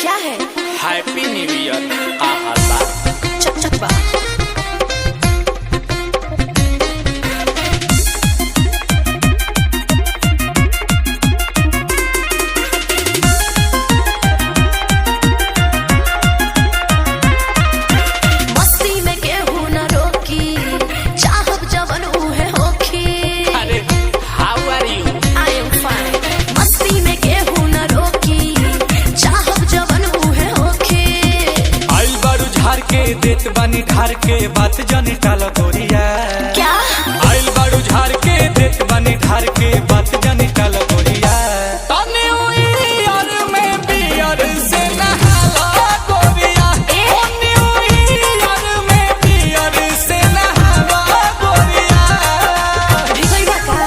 क्या है? Happy new year. चक चक बा। मस्ती में केहू न रोकी, चाहब जवन उहे होखी। अरे हाउ आर यू? I am fine। मस्ती में केहू न रोकी, चाहब जवन उहे होखी। आइल बारू झार के देत बानी ढार के, बात जानी टाला गोरिया। क्या? आइल बारू झार के देत बानी ढार के, बात जानी टाला गोरिया। तने ईयर में बियर से नहाला गोरिया। तने ईयर में बियर से नहाला गोरिया। भिगई बा का?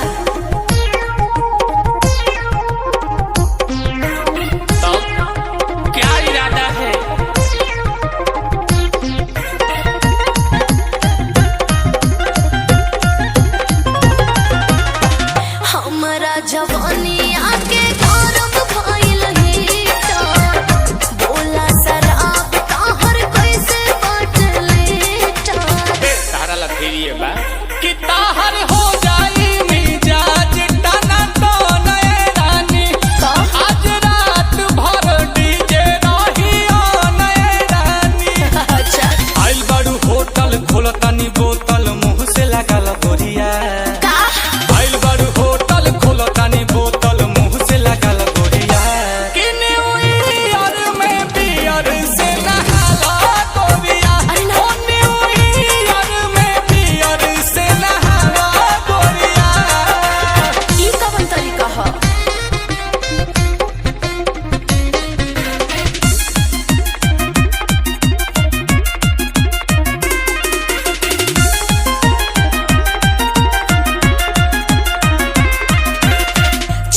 तब क्या इरादा है? हमरा जवानी आके गौरव भइल हीटर। बोला शराब ताहर कैसे बाटले टार। तारा लफेरिए बा कि ताहर हो जाई मिजाज टना तो नए रानी। आज रात भर डीजे रही ओ नए रानी। अच्छा आइल बारू होटल खोलतानी बोतल मुंह से लागल गोरिया। का? आइल बारू होटल खोलतानी बोतल मुंह से लागल गोरिया। कि न्यू ईयर में बियर से नहाला गोरिया। अरे ना। ओ न्यू ईयर में बियर से नहाला गोरिया। ई कवन तरीका ह?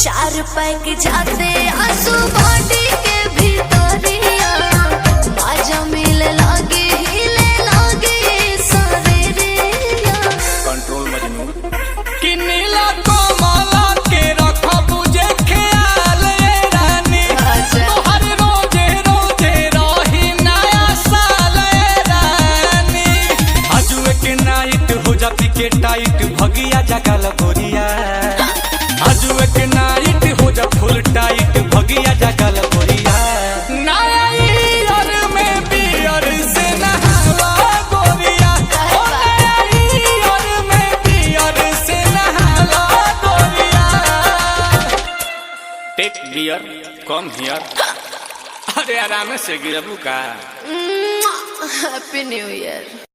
चार पैक जाते आंसू बॉडी के भीतरिया। बाजा मिले लागे हिले लागे शरीरिया। कंट्रोल मजनू कि नीला कमला के रखब जे ख्याल ए रानी। अच्छा। तोहर रोजे रोजे रही नया साल ए रानी। आजुए के नाइट हो जाती के टाइट भगिया जगल गोरिया। आजुए के नाइट हो जा फुल टाइट भगिया जगल गोरिया। नया ईयर में बियर से नहाला गोरिया। ओ नया ईयर में बियर से नहाला गोरिया। Take beer come here. अरे आराम से गिरबू का। Happy new year.